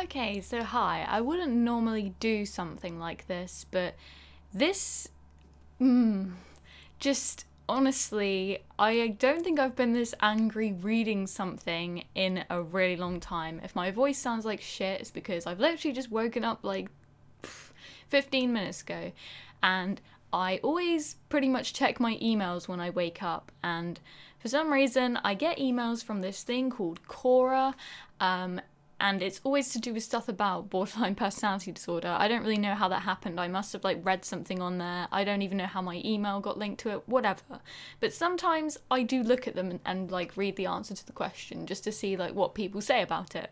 Okay, so hi. I wouldn't normally do something like this, but this, just honestly, I don't think I've been this angry reading something in a really long time. If my voice sounds like shit, it's because I've literally just woken up like 15 minutes ago, and I always pretty much check my emails when I wake up, and for some reason I get emails from this thing called Quora, and it's always to do with stuff about borderline personality disorder. I don't really know how that happened. I must have read something on there. I don't even know how my email got linked to it, whatever. But sometimes I do look at them and read the answer to the question just to see what people say about it.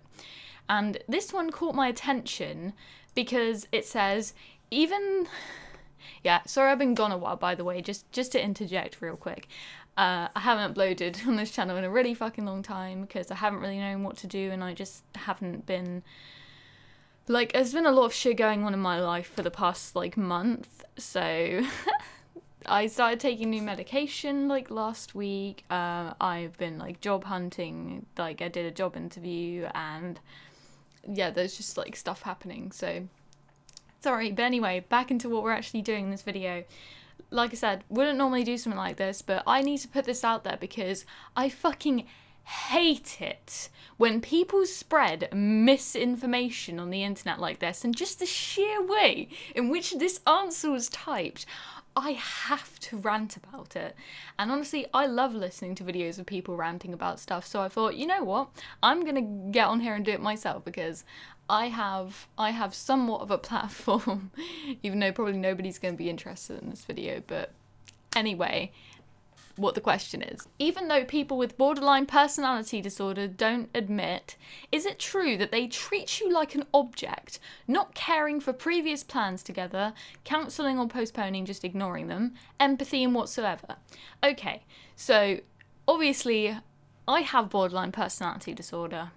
And this one caught my attention because it says, even... Yeah, sorry I've been gone a while, by the way, just to interject real quick. I haven't uploaded on this channel in a really fucking long time because I haven't really known what to do, and I just haven't been... there's been a lot of shit going on in my life for the past, month, so... I started taking new medication, last week. I've been, job hunting. I did a job interview, and... yeah, there's just, stuff happening, so... Sorry, but anyway, back into what we're actually doing in this video. Like I said, wouldn't normally do something like this, but I need to put this out there because I fucking hate it when people spread misinformation on the internet like this, and just the sheer way in which this answer was typed. I have to rant about it. And honestly, I love listening to videos of people ranting about stuff, so I thought, you know what? I'm gonna get on here and do it myself because I have somewhat of a platform, even though probably nobody's going to be interested in this video, but anyway, what the question is. Even though people with borderline personality disorder don't admit, is it true that they treat you like an object, not caring for previous plans together, counselling or postponing, just ignoring them, empathy and whatsoever? Okay, so obviously I have borderline personality disorder.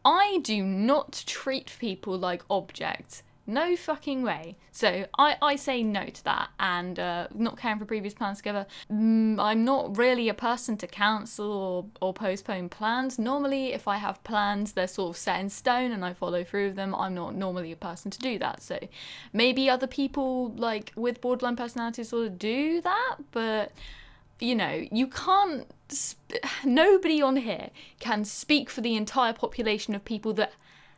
I do not treat people like objects. No fucking way. So I say no to that, and not caring for previous plans together. I'm not really a person to cancel or postpone plans. Normally, if I have plans, they're sort of set in stone and I follow through with them. I'm not normally a person to do that. So maybe other people with borderline personality disorder do that, but you know, you can't... nobody on here can speak for the entire population of people that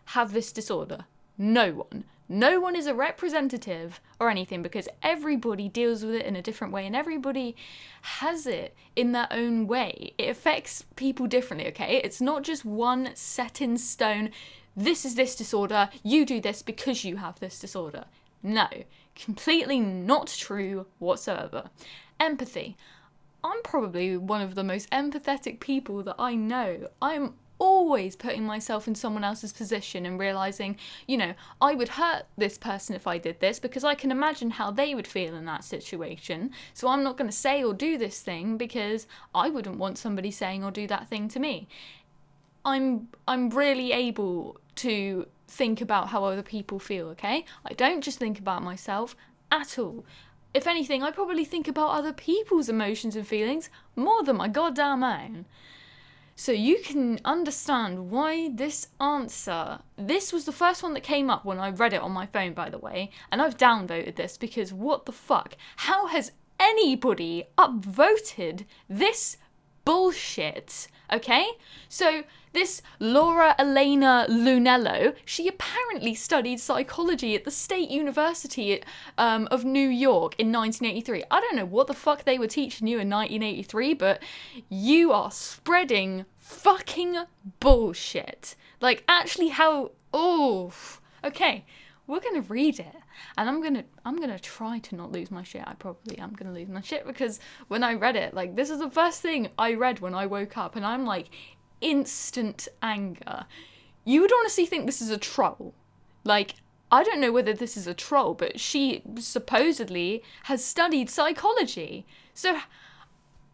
have this disorder. No one. No one is a representative or anything, because everybody deals with it in a different way and everybody has it in their own way. It affects people differently, okay? It's not just one set in stone, this is this disorder, you do this because you have this disorder. No, completely not true whatsoever. Empathy. I'm probably one of the most empathetic people that I know. I'm always putting myself in someone else's position and realising, you know, I would hurt this person if I did this because I can imagine how they would feel in that situation. So I'm not going to say or do this thing because I wouldn't want somebody saying or do that thing to me. I'm really able to think about how other people feel, okay? I don't just think about myself at all. If anything, I probably think about other people's emotions and feelings more than my goddamn own. So you can understand why this answer... This was the first one that came up when I read it on my phone, by the way, and I've downvoted this because what the fuck? How has anybody upvoted this bullshit? Okay? So this Laura Elena Lunello, she apparently studied psychology at the State University of New York in 1983. I don't know what the fuck they were teaching you in 1983, but you are spreading fucking bullshit. Actually how... Oh, okay. We're gonna read it, and I'm gonna try to not lose my shit. I probably am gonna lose my shit because when I read it, this is the first thing I read when I woke up, and I'm instant anger. You would honestly think this is a troll. I don't know whether this is a troll, but she supposedly has studied psychology. So,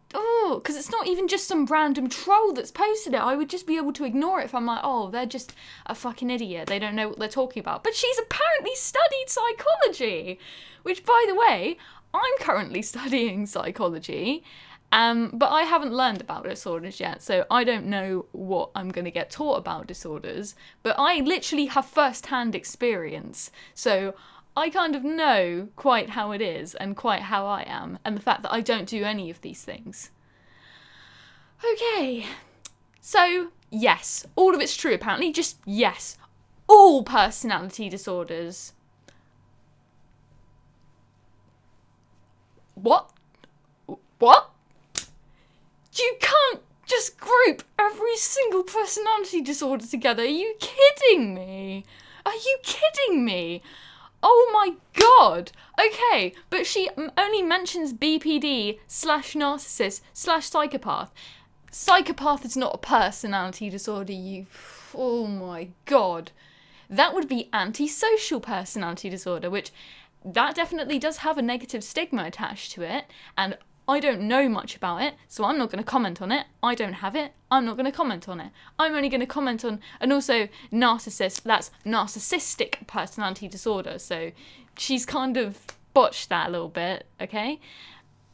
because it's not even just some random troll that's posted it. I would just be able to ignore it if I'm oh, they're just a fucking idiot. They don't know what they're talking about. But she's apparently studied psychology, which, by the way, I'm currently studying psychology, But I haven't learned about disorders yet, so I don't know what I'm going to get taught about disorders. But I literally have first-hand experience, so I kind of know quite how it is and quite how I am, and the fact that I don't do any of these things. Okay, so yes, all of it's true apparently, just yes. All personality disorders. What? What? You can't just group every single personality disorder together. Are you kidding me? Are you kidding me? Oh my god. Okay, but she only mentions BPD / narcissist / psychopath. Psychopath is not a personality disorder, you... Oh my god. That would be antisocial personality disorder, which that definitely does have a negative stigma attached to it, and I don't know much about it, so I'm not going to comment on it. I don't have it. I'm not going to comment on it. I'm only going to comment on, and also narcissist, that's narcissistic personality disorder, so she's kind of botched that a little bit, okay?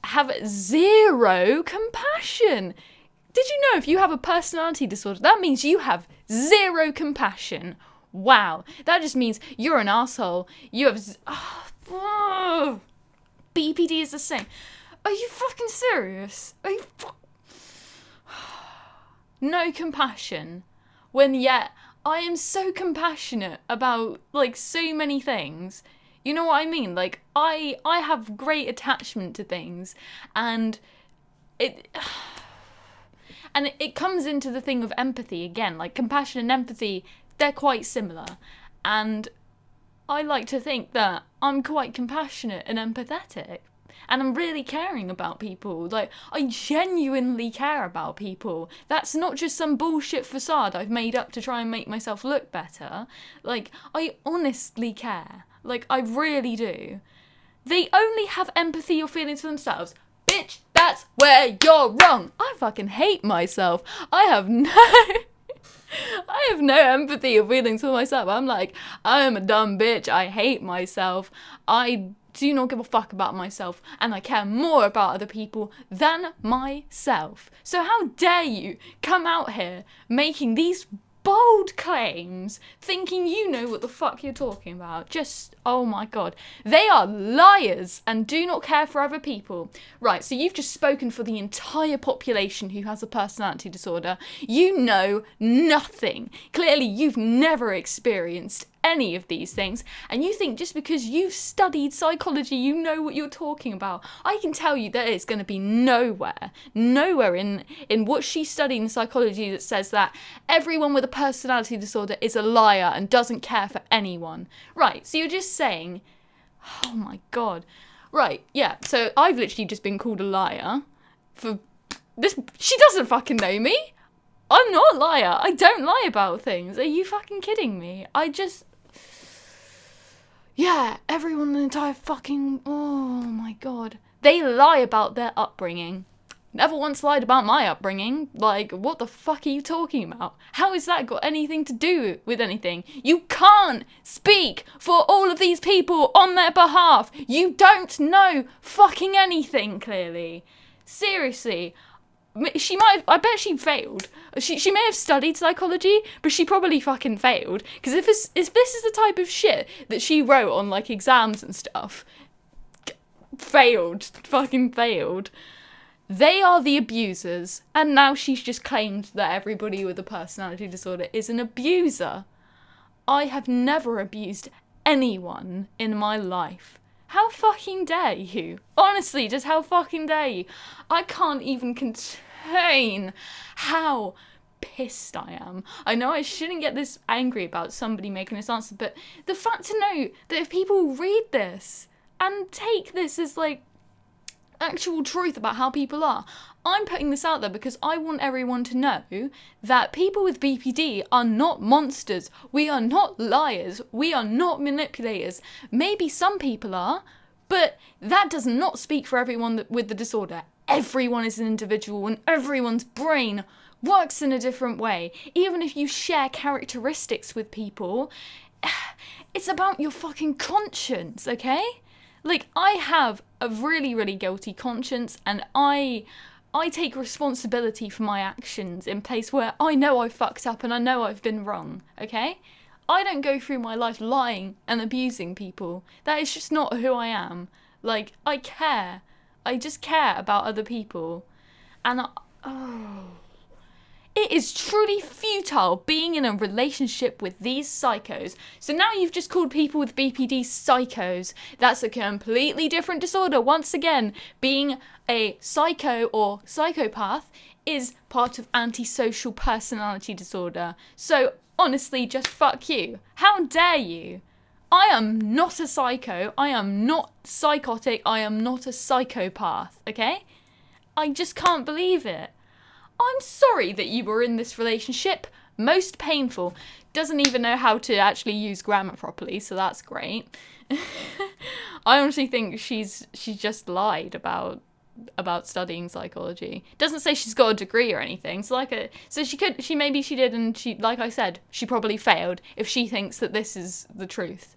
Have zero compassion. Did you know if you have a personality disorder, that means you have zero compassion? Wow, that just means you're an asshole. You have... BPD is the same. Are you fucking serious? Are you no compassion. When yet I am so compassionate about like so many things. You know what I mean? Like I have great attachment to things, and it comes into the thing of empathy again. Like compassion and empathy, they're quite similar, and I like to think that I'm quite compassionate and empathetic. And I'm really caring about people. Like, I genuinely care about people. That's not just some bullshit facade I've made up to try and make myself look better. Like, I honestly care. Like, I really do. They only have empathy or feelings for themselves. Bitch, that's where you're wrong. I fucking hate myself. I have no empathy or feelings for myself. I'm like, I'm a dumb bitch. I hate myself. I do not give a fuck about myself, and I care more about other people than myself. So how dare you come out here making these bold claims, thinking you know what the fuck you're talking about? Just, oh my god. They are liars and do not care for other people. Right, so you've just spoken for the entire population who has a personality disorder. You know nothing. Clearly, you've never experienced any of these things, and you think just because you've studied psychology you know what you're talking about. I can tell you there is going to be nowhere in what she studied in psychology that says that everyone with a personality disorder is a liar and doesn't care for anyone. Right, so you're just saying, oh my god. Right, yeah, so I've literally just been called a liar for this. She doesn't fucking know me. I'm not a liar. I don't lie about things. Are you fucking kidding me? Yeah, everyone in the entire fucking... Oh my god. They lie about their upbringing. Never once lied about my upbringing. Like, what the fuck are you talking about? How has that got anything to do with anything? You can't speak for all of these people on their behalf. You don't know fucking anything, clearly. Seriously. I bet she failed. She may have studied psychology, but she probably fucking failed. Because if this is the type of shit that she wrote on, like, exams and stuff, fucking failed. They are the abusers, and now she's just claimed that everybody with a personality disorder is an abuser. I have never abused anyone in my life. How fucking dare you? Honestly, just how fucking dare you? I can't even contain how pissed I am. I know I shouldn't get this angry about somebody making this answer, but the fact to know that if people read this and take this as, like, actual truth about how people are, I'm putting this out there because I want everyone to know that people with BPD are not monsters. We are not liars. We are not manipulators. Maybe some people are, but that does not speak for everyone with the disorder. Everyone is an individual, and everyone's brain works in a different way. Even if you share characteristics with people, it's about your fucking conscience, okay? Like, I have a really, really guilty conscience, and I I take responsibility for my actions in place where I know I fucked up and I know I've been wrong, okay? I don't go through my life lying and abusing people. That is just not who I am. Like, I care. I just care about other people. And it is truly futile being in a relationship with these psychos. So now you've just called people with BPD psychos. That's a completely different disorder. Once again, being a psycho or psychopath is part of antisocial personality disorder. So honestly, just fuck you. How dare you? I am not a psycho. I am not psychotic. I am not a psychopath, okay? I just can't believe it. I'm sorry that you were in this relationship. Most painful. Doesn't even know how to actually use grammar properly, so that's great. I honestly think she's just lied about studying psychology. Doesn't say she's got a degree or anything. So maybe she did, and she, like I said, she probably failed if she thinks that this is the truth.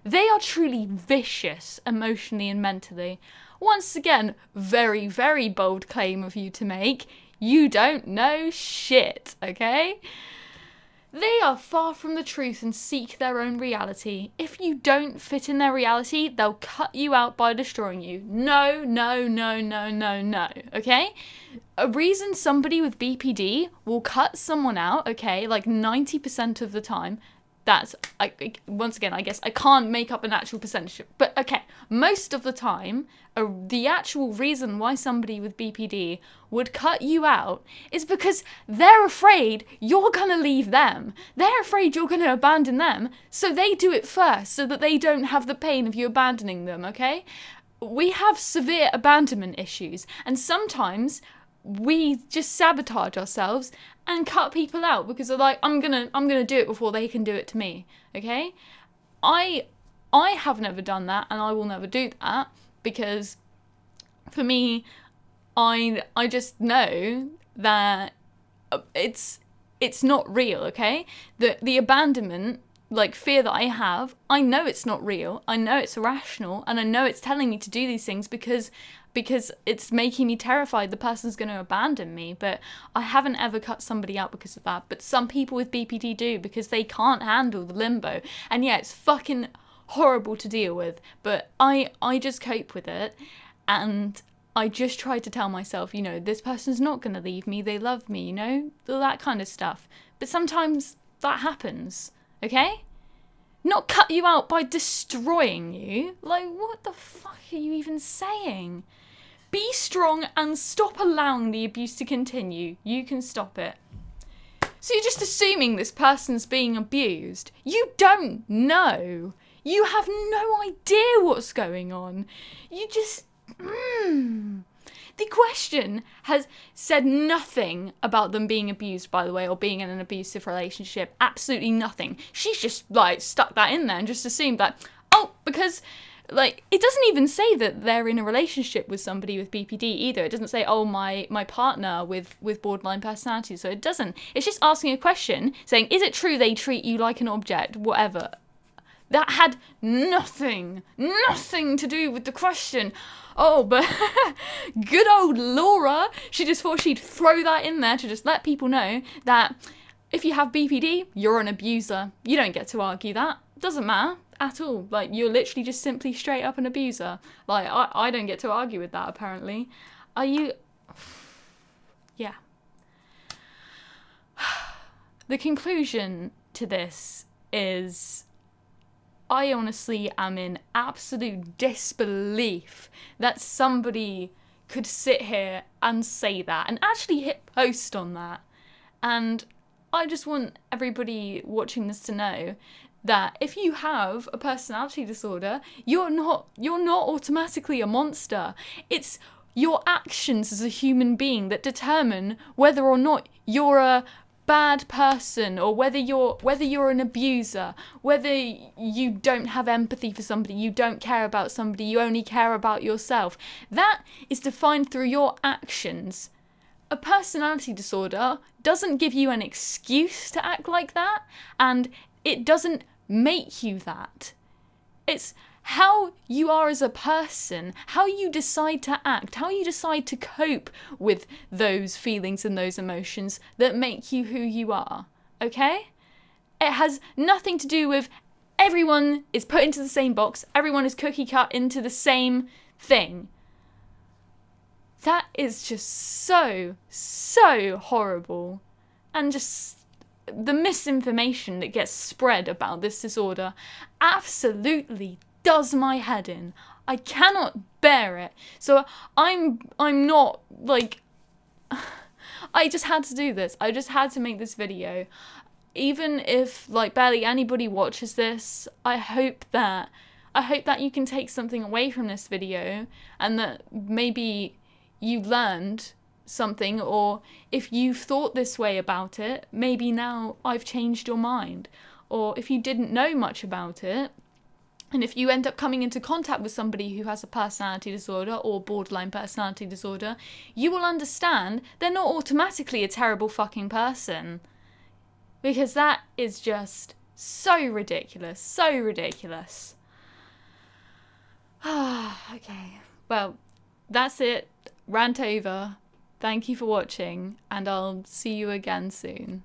They are truly vicious emotionally and mentally. Once again, very, very bold claim of you to make. You don't know shit, okay? They are far from the truth and seek their own reality. If you don't fit in their reality, they'll cut you out by destroying you. No, no, no, no, no, no, okay? A reason somebody with BPD will cut someone out, okay, like 90% of the time, once again, I guess I can't make up an actual percentage, but okay, most of the time, the actual reason why somebody with BPD would cut you out is because they're afraid you're gonna leave them. They're afraid you're gonna abandon them, so they do it first, so that they don't have the pain of you abandoning them, okay? We have severe abandonment issues, and sometimes we just sabotage ourselves and cut people out because they're like, I'm gonna do it before they can do it to me. Okay? I have never done that, and I will never do that, because for me, I just know that it's not real, okay? The abandonment, like, fear that I have, I know it's not real, I know it's irrational, and I know it's telling me to do these things because it's making me terrified the person's going to abandon me. But I haven't ever cut somebody out because of that. But some people with BPD do, because they can't handle the limbo. And yeah, it's fucking horrible to deal with, but I just cope with it, and I just try to tell myself, you know, this person's not going to leave me, they love me, you know, all that kind of stuff. But sometimes that happens, okay? Not cut you out by destroying you. Like, what the fuck are you even saying? Be strong and stop allowing the abuse to continue. You can stop it. So you're just assuming this person's being abused. You don't know. You have no idea what's going on. You just... The question has said nothing about them being abused, by the way, or being in an abusive relationship. Absolutely nothing. She's just, like, stuck that in there and just assumed that, oh, because... Like, it doesn't even say that they're in a relationship with somebody with BPD either. It doesn't say, oh, my partner with borderline personality. So it doesn't. It's just asking a question, saying, is it true they treat you like an object? Whatever. That had nothing to do with the question. Oh, but good old Laura, she just thought she'd throw that in there to just let people know that if you have BPD, you're an abuser. You don't get to argue that. Doesn't matter at all. Like, you're literally just simply straight up an abuser. Like, I don't get to argue with that, apparently. Are you... Yeah. The conclusion to this is... I honestly am in absolute disbelief that somebody could sit here and say that and actually hit post on that. And I just want everybody watching this to know that if you have a personality disorder, you're not automatically a monster. It's your actions as a human being that determine whether or not you're a bad person, or whether you're an abuser, whether you don't have empathy for somebody, you don't care about somebody, you only care about yourself. That is defined through your actions. A personality disorder doesn't give you an excuse to act like that, and it doesn't make you that. It's how you are as a person, how you decide to act, how you decide to cope with those feelings and those emotions that make you who you are, okay? It has nothing to do with everyone is put into the same box, everyone is cookie cut into the same thing. That is just so horrible. And just the misinformation that gets spread about this disorder absolutely does my head in. I cannot bear it. So I'm not like I just had to do this. I just had to make this video. Even if like barely anybody watches this, I hope that you can take something away from this video, and that maybe you learned something, or if you've thought this way about it, maybe now I've changed your mind. Or if you didn't know much about it, and if you end up coming into contact with somebody who has a personality disorder or borderline personality disorder, you will understand they're not automatically a terrible fucking person. Because that is just so ridiculous, so ridiculous. Okay, well, that's it. Rant over. Thank you for watching, and I'll see you again soon.